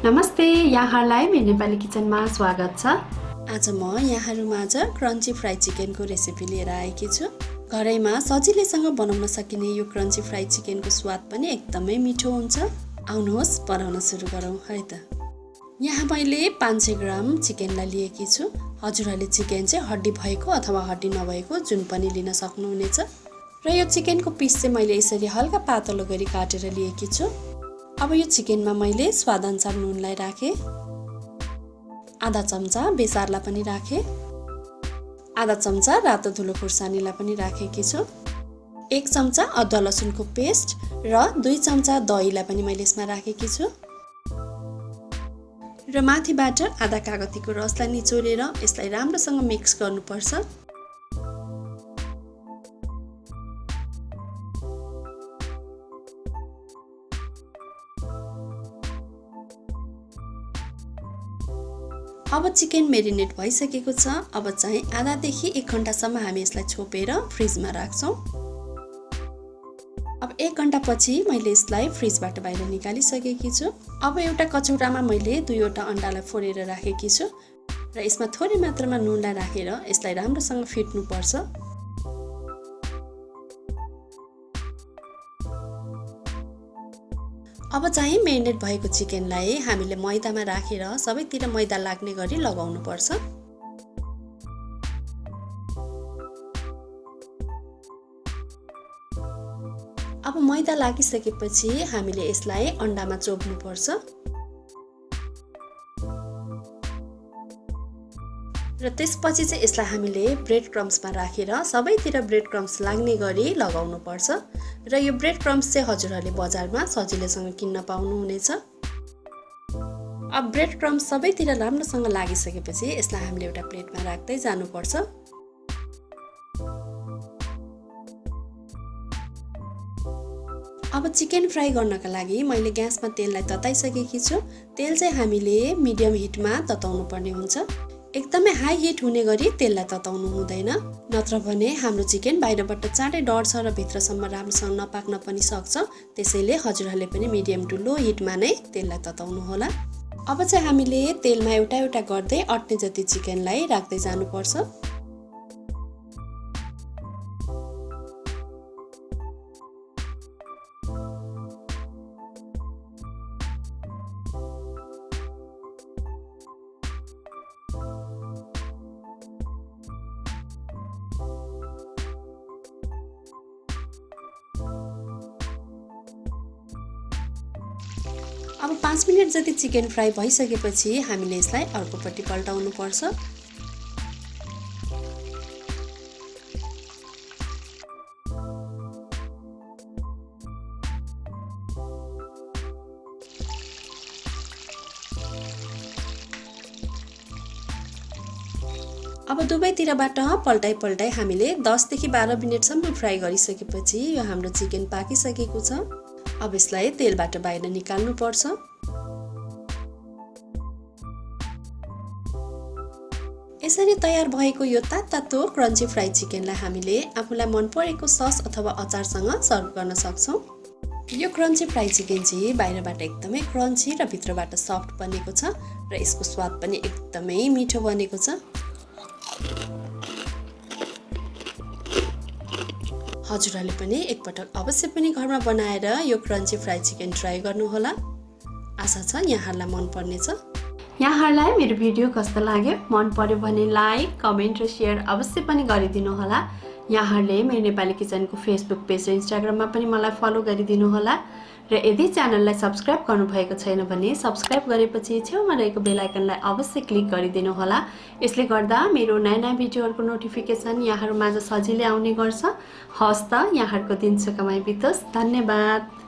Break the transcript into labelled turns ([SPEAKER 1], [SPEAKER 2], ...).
[SPEAKER 1] नमस्ते, यहाँहरूलाई मेरो नेपाली किचनमा स्वागत छ।
[SPEAKER 2] आज म यहाँहरूमाझ क्रन्ची फ्राई चिकनको रेसिपी लिएर आएकी छु। घरैमा सजिलैसँग बनाउन सकिने यो क्रन्ची फ्राई चिकनको स्वाद पनि एकदमै मिठो हुन्छ। आउनुहोस् बनाउन सुरु गरौँ है त। यहाँ मैले 500 ग्राम चिकनलाई लिएकी छु। हजुरहरूले चिकन चाहिँ हड्डी भएको अथवा हड्डी नभएको जुन पनि लिन सक्नुहुनेछ। र यो चिकनको पिस चाहिँ मैले यसरी हल्का पातलो गरी काटेर लिएकी छु। अब यो चिकनमा मैले स्वादअनुसार नुनलाई राखेँ, आधा चम्चा बेसारलाई पनि राखेँ, आधा चम्चा रातो धुलो खुर्सानीलाई पनि राखेकी छु, 1 चम्चा अदुवा लसुनको पेस्ट र 2 चम्चा दहीलाई पनि मैले यसमा राखेकी छु। र माथिबाट आधा कागतीको रसलाई निचोरेर यसलाई राम्रोसँग मिक्स गर्नुपर्छ। अब चिकन मेरिनेट भइसकेको छ। अब चाहिँ आधादेखि 1 घण्टासम्म हामी यसलाई छोपेर फ्रिजमा राख्छौँ। अब 1 घण्टापछि मैले यसलाई फ्रिजबाट बाहिर निकालिसकेकी छु। अब एउटा कचौरामा मैले 2वटा अन्डालाई फोडेर राखेकी छु र यसमा थोरै मात्रामा नुनलाई राखेर यसलाई राम्रोसँग फिट्नुपर्छ। अब चाहिँ मेरिनेट भएको चिकनलाई हामीले मैदामा राखेर सबैतिर मैदा लाग्ने गरी लगाउनु पर्छ। अब मैदा लागिसकेपछि हामीले यसलाई अन्डामा चोप्नु पर्छ र त्यसपछि चाहिँ यसलाई हामीले ब्रेड क्रम्समा राखेर सबैतिर ब्रेड क्रम्स लाग्ने गरी लगाउनु पर्छ। र यो ब्रेड क्रम्स चाहिँ हजुरहरूले बजारमा सजिलैसँग किन्न पाउनुहुनेछ। अब ब्रेड क्रम्स सबैतिर राम्रोसँग लागिसकेपछि यसलाई हामीले एउटा प्लेटमा राख्दै जानुपर्छ। अब चिकन फ्राई गर्नका लागि मैले ग्यासमा तेललाई तताइसकेकी छु। तेल चाहिँ हामीले मिडियम हिटमा तताउनु पर्ने हुन्छ। एकदमै हाई हिट हुने गरी तेललाई तताउनु हुँदैन, नत्र भने हाम्रो चिकन बाहिरबाट चाँडै डढ्छ र भित्रसम्म राम्रोसँग नपाक्न पनि सक्छ। त्यसैले हजुरहरूले पनि मिडियम टु लो हिटमा नै तेललाई तताउनु होला। अब चाहिँ हामीले तेलमा एउटा एउटा गर्दै अट्ने जति चिकनलाई राख्दै जानुपर्छ। अब 5 मिनट जति चिकन फ्राई भइसकेपछि हामीले यसलाई अर्कोपट्टि पल्टाउनु पर्छ। अब दुवैतिरबाट पल्टाइ हामीले 10 देखि 12 मिनटसम्म फ्राई गरिसकेपछि यो हाम्रो चिकन पाकिसकेको छ। अब यसलाई तेलबाट बाहिर निकाल्नु पर्छ। यसरी तयार भएको यो तातो क्रन्ची फ्राई चिकनलाई हामीले आफूलाई मन परेको सस अथवा अचारसँग सर्भ गर्न सक्छौँ। यो क्रन्ची फ्राई चिकन चाहिँ बाहिरबाट एकदमै क्रन्ची र भित्रबाट सफ्ट बनेको छ र यसको स्वाद पनि एकदमै मिठो बनेको छ। हजुरहरूले पनि एकपटक अवश्य पनि घरमा बनाएर यो क्रन्ची फ्राई चिकन ट्राई गर्नुहोला। आशा छ यहाँहरूलाई मन पर्नेछ।
[SPEAKER 1] यहाँहरूलाई मेरो भिडियो कस्तो लाग्यो? मन पर्यो भने लाइक, कमेन्ट र सेयर अवश्य पनि गरिदिनु होला। यहाँहरूले मेरो नेपाली किचनको फेसबुक पेज र इन्स्टाग्राममा पनि मलाई फलो गरिदिनु होला। र यदि च्यानललाई सब्स्क्राइब गर्नुभएको छैन भने सब्स्क्राइब गरेपछि छेउमा रहेको बेल आइकनलाई अवश्य क्लिक गरिदिनु होला। यसले गर्दा मेरो नयाँ भिडियोहरूको नोटिफिकेसन यहाँहरूमाझ सजिलै आउने गर्छ। हस् त, यहाँहरूको दिन सुखमय बितोस्। धन्यवाद।